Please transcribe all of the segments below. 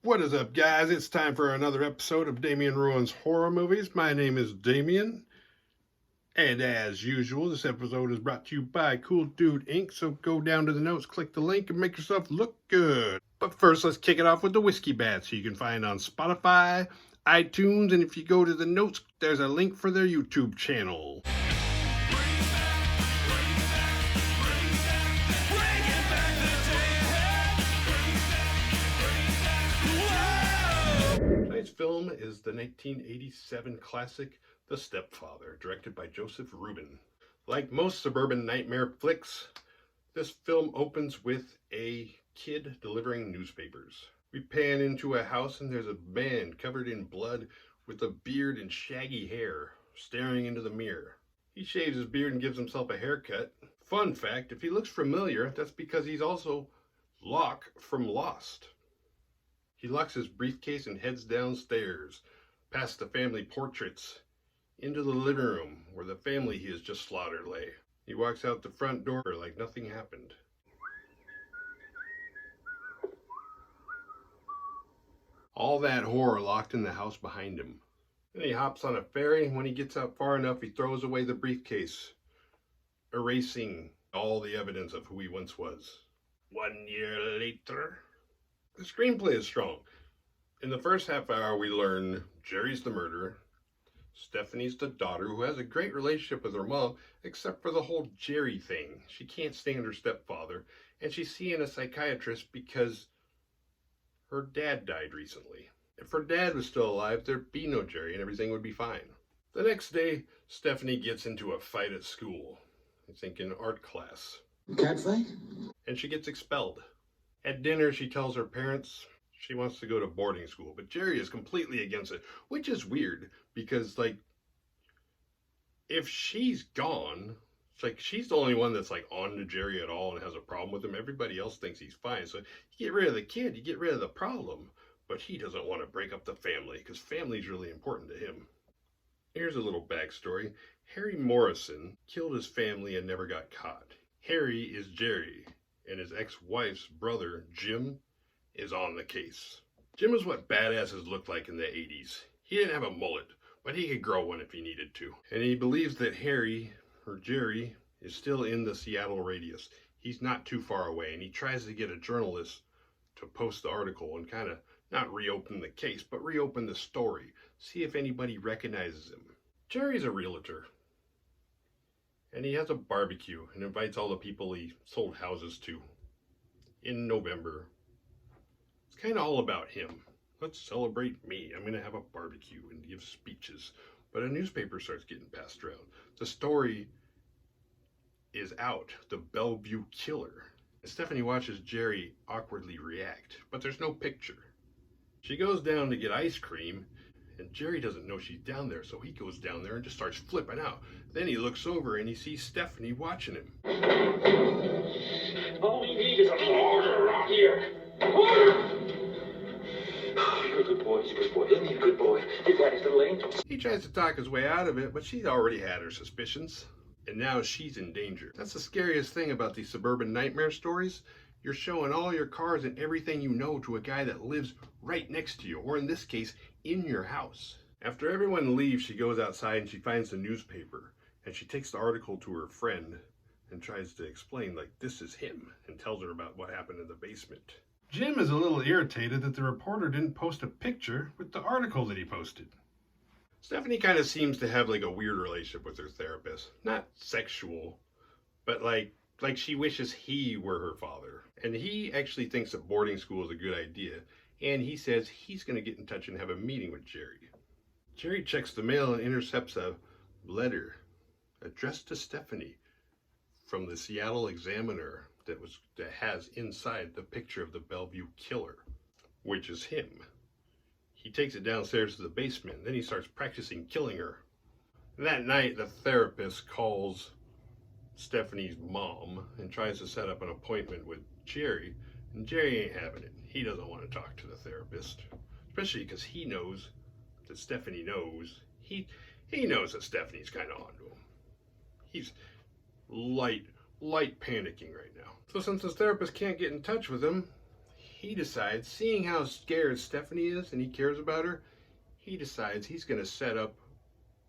What is up, guys? It's time for another episode of Damien Ruins Horror Movies. My name is Damien, and as usual, this episode is brought to you by Cool Dude Inc. So go down to the notes, click the link, and make yourself look good. But first, let's kick it off with the Whiskey Bats, who you can find on Spotify, iTunes, and if you go to the notes, there's a link for their YouTube channel. Tonight's film is the 1987 classic, The Stepfather, directed by Joseph Ruben. Like most suburban nightmare flicks, this film opens with a kid delivering newspapers. We pan into a house and there's a man covered in blood with a beard and shaggy hair staring into the mirror. He shaves his beard and gives himself a haircut. Fun fact, if he looks familiar, that's because he's also Locke from Lost. He locks his briefcase and heads downstairs, past the family portraits, into the living room where the family he has just slaughtered lay. He walks out the front door like nothing happened. All that horror locked in the house behind him. Then he hops on a ferry, and when he gets out far enough, he throws away the briefcase, erasing all the evidence of who he once was. 1 year later, the screenplay is strong. In the first half hour, we learn Jerry's the murderer, Stephanie's the daughter who has a great relationship with her mom, except for the whole Jerry thing. She can't stand her stepfather, and she's seeing a psychiatrist because her dad died recently. If her dad was still alive, there'd be no Jerry and everything would be fine. The next day, Stephanie gets into a fight at school. I think in art class. Cat fight? And she gets expelled. At dinner, she tells her parents she wants to go to boarding school, but Jerry is completely against it, which is weird because, like, if she's gone, it's like she's the only one that's like on to Jerry at all and has a problem with him. Everybody else thinks he's fine. So you get rid of the kid, you get rid of the problem, but he doesn't want to break up the family because family's really important to him. Here's a little backstory. Harry Morrison killed his family and never got caught. Harry is Jerry, and his ex-wife's brother, Jim, is on the case. Jim is what badasses looked like in the 80s. He didn't have a mullet, but he could grow one if he needed to. And he believes that Harry, or Jerry, is still in the Seattle radius. He's not too far away, and he tries to get a journalist to post the article and kind of not reopen the case, but reopen the story. See if anybody recognizes him. Jerry's a realtor. And he has a barbecue and invites all the people he sold houses to in November. It's kind of all about him. Let's celebrate me. I'm going to have a barbecue and give speeches. But a newspaper starts getting passed around. The story is out. The Bellevue killer. And Stephanie watches Jerry awkwardly react, but there's no picture. She goes down to get ice cream, and Jerry doesn't know she's down there, so he goes down there and just starts flipping out. Then he looks over and he sees Stephanie watching him. All we need is a little order around here. Order! You're a good boy. He's a good boy. Isn't he a good boy? You've got his little angels. He tries to talk his way out of it, but she's already had her suspicions. And now she's in danger. That's the scariest thing about these suburban nightmare stories. You're showing all your cars and everything you know to a guy that lives right next to you, or in this case, in your house. After everyone leaves, she goes outside and she finds the newspaper, and she takes the article to her friend and tries to explain, like, this is him, and tells her about what happened in the basement. Jim is a little irritated that the reporter didn't post a picture with the article that he posted. Stephanie kind of seems to have like a weird relationship with her therapist. Not sexual, but like she wishes he were her father. And he actually thinks that boarding school is a good idea. And he says he's going to get in touch and have a meeting with Jerry. Jerry checks the mail and intercepts a letter addressed to Stephanie from the Seattle Examiner that has inside the picture of the Bellevue killer, which is him. He takes it downstairs to the basement, then he starts practicing killing her. That night, the therapist calls Stephanie's mom and tries to set up an appointment with Jerry, and Jerry ain't having it. He doesn't want to talk to the therapist, especially because he knows that Stephanie knows. He knows that Stephanie's kind of onto him. He's light panicking right now. So since his therapist can't get in touch with him, he decides, seeing how scared Stephanie is and he cares about her, he decides he's going to set up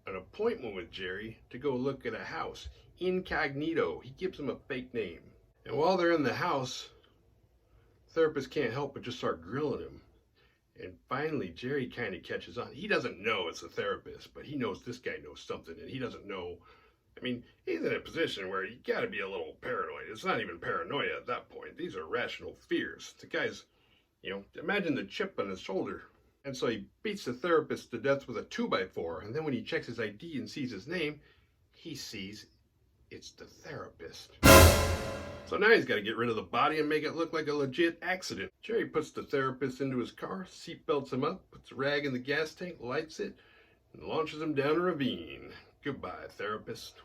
an appointment with Jerry to go look at a house. Incognito. He gives him a fake name. And while they're in the house, the therapist can't help but just start grilling him. And finally, Jerry kind of catches on. He doesn't know it's a therapist, but he knows this guy knows something, and he doesn't know. I mean, he's in a position where you got to be a little paranoid. It's not even paranoia at that point. These are rational fears. The guy's, imagine the chip on his shoulder. And so he beats the therapist to death with a 2x4. And then when he checks his ID and sees his name, he sees it's the therapist. So now he's got to get rid of the body and make it look like a legit accident. Jerry puts the therapist into his car, seatbelts him up, puts a rag in the gas tank, lights it, and launches him down a ravine. Goodbye, therapist.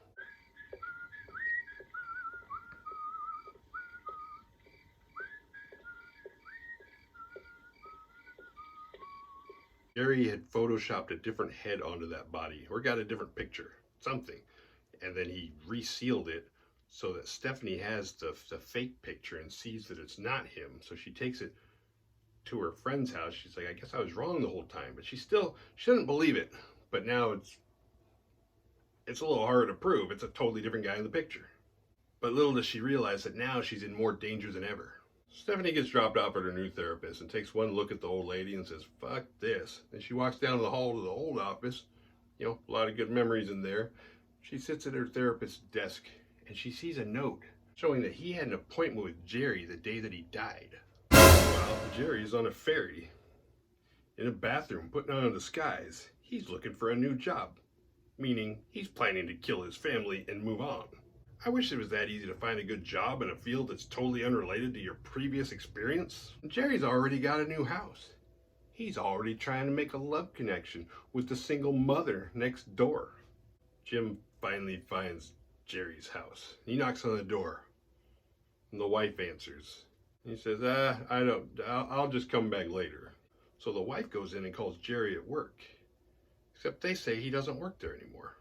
Jerry had photoshopped a different head onto that body, or got a different picture, something. And then he resealed it so that Stephanie has the fake picture and sees that it's not him. So she takes it to her friend's house. She's like, I guess I was wrong the whole time. But she doesn't believe it. But now it's a little harder to prove. It's a totally different guy in the picture. But little does she realize that now she's in more danger than ever. Stephanie gets dropped off at her new therapist and takes one look at the old lady and says, fuck this. Then she walks down the hall to the old office. A lot of good memories in there. She sits at her therapist's desk and she sees a note showing that he had an appointment with Jerry the day that he died. Well, Jerry's on a ferry in a bathroom putting on a disguise. He's looking for a new job, meaning he's planning to kill his family and move on. I wish it was that easy to find a good job in a field that's totally unrelated to your previous experience. Jerry's already got a new house. He's already trying to make a love connection with the single mother next door. Jim finally finds Jerry's house. He knocks on the door, and the wife answers. He says, I'll just come back later. So the wife goes in and calls Jerry at work, except they say he doesn't work there anymore.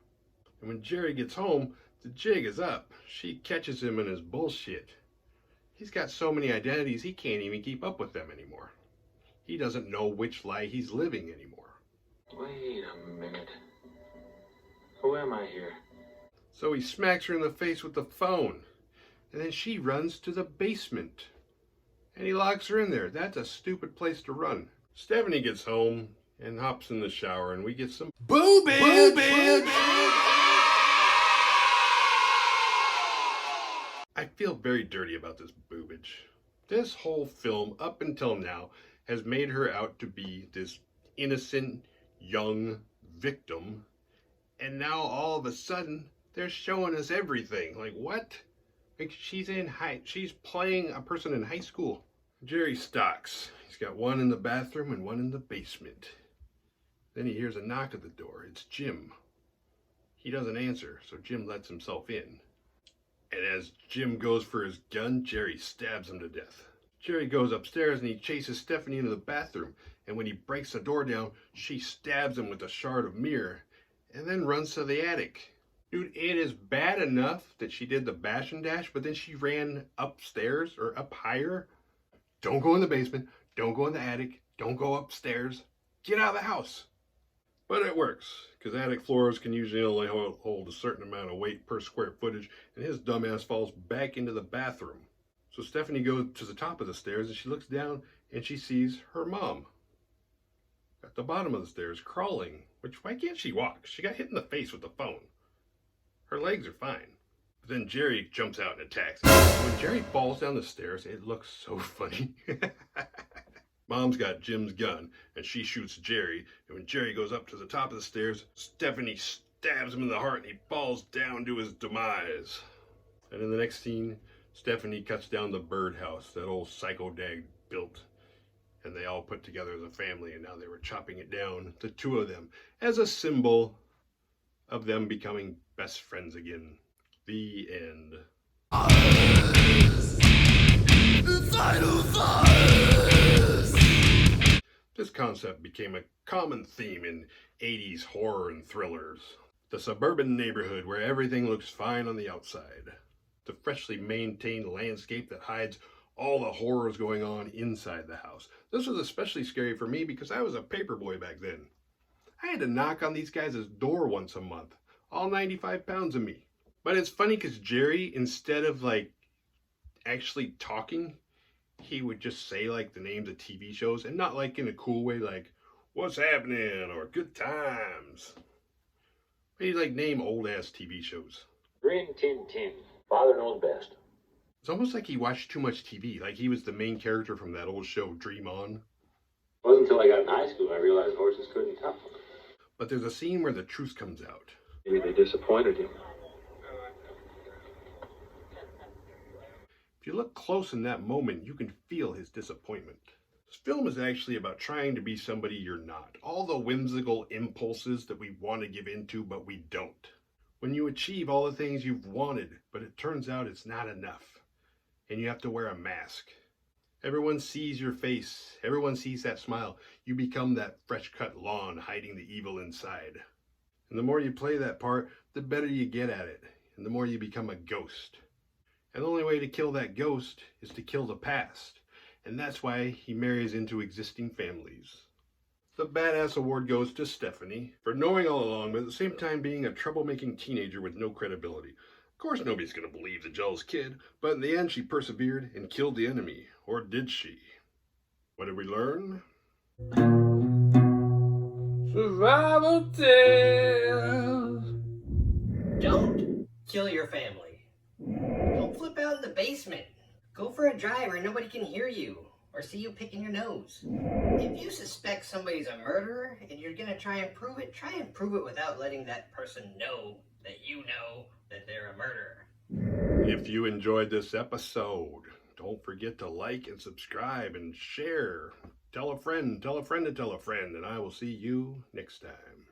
And when Jerry gets home, the jig is up. She catches him in his bullshit. He's got so many identities, he can't even keep up with them anymore. He doesn't know which lie he's living anymore. Wait a minute. Who am I here? So he smacks her in the face with the phone. And then she runs to the basement. And he locks her in there. That's a stupid place to run. Stephanie gets home and hops in the shower, and we get some boobage. I feel very dirty about this boobage. This whole film, up until now, has made her out to be this innocent, young victim. And now all of a sudden, they're showing us everything. Like, what? Like, she's playing a person in high school. Jerry stalks. He's got one in the bathroom and one in the basement. Then he hears a knock at the door. It's Jim. He doesn't answer, so Jim lets himself in. And as Jim goes for his gun, Jerry stabs him to death. Jerry goes upstairs and he chases Stephanie into the bathroom. And when he breaks the door down, she stabs him with a shard of mirror and then runs to the attic. Dude, it is bad enough that she did the bash and dash, but then she ran upstairs or up higher. Don't go in the basement. Don't go in the attic. Don't go upstairs. Get out of the house. But it works, because attic floors can usually only hold a certain amount of weight per square footage, and his dumbass falls back into the bathroom. So Stephanie goes to the top of the stairs, and she looks down, and she sees her mom at the bottom of the stairs, crawling. Which, why can't she walk? She got hit in the face with the phone. Her legs are fine. But then Jerry jumps out and attacks. When Jerry falls down the stairs, it looks so funny. Mom's got Jim's gun, and she shoots Jerry. And when Jerry goes up to the top of the stairs, Stephanie stabs him in the heart, and he falls down to his demise. And in the next scene, Stephanie cuts down the birdhouse that old psycho dad built. And they all put together as a family, and now they were chopping it down, the two of them, as a symbol of them becoming best friends again. The end. This concept became a common theme in 80s horror and thrillers. The suburban neighborhood where everything looks fine on the outside. The freshly maintained landscape that hides all the horrors going on inside the house. This was especially scary for me because I was a paperboy back then. I had to knock on these guys' door once a month, all 95 pounds of me. But it's funny because Jerry, instead of like actually talking, he would just say like the names of TV shows, and not like in a cool way like, what's happening or good times. But he'd like name old ass TV shows. Rin Tin Tin. Father knows best. It's almost like he watched too much TV, like he was the main character from that old show, Dream On. It wasn't until I got in high school I realized horses couldn't talk. But there's a scene where the truth comes out. Maybe they disappointed him. If you look close in that moment, you can feel his disappointment. This film is actually about trying to be somebody you're not. All the whimsical impulses that we want to give into, but we don't. When you achieve all the things you've wanted, but it turns out it's not enough, and you have to wear a mask. Everyone sees your face. Everyone sees that smile. You become that fresh-cut lawn hiding the evil inside. And the more you play that part, the better you get at it, and the more you become a ghost. And the only way to kill that ghost is to kill the past. And that's why he marries into existing families. The Badass Award goes to Stephanie for knowing all along, but at the same time being a troublemaking teenager with no credibility. Of course nobody's going to believe the jealous kid, but in the end she persevered and killed the enemy. Or did she? What did we learn? Survival tales. Don't kill your family. Don't flip out in the basement. Go for a drive where nobody can hear you or see you picking your nose. If you suspect somebody's a murderer and you're gonna try and prove it without letting that person know that you know that they're a murderer. If you enjoyed this episode, don't forget to like and subscribe and share. Tell a friend to tell a friend, and I will see you next time.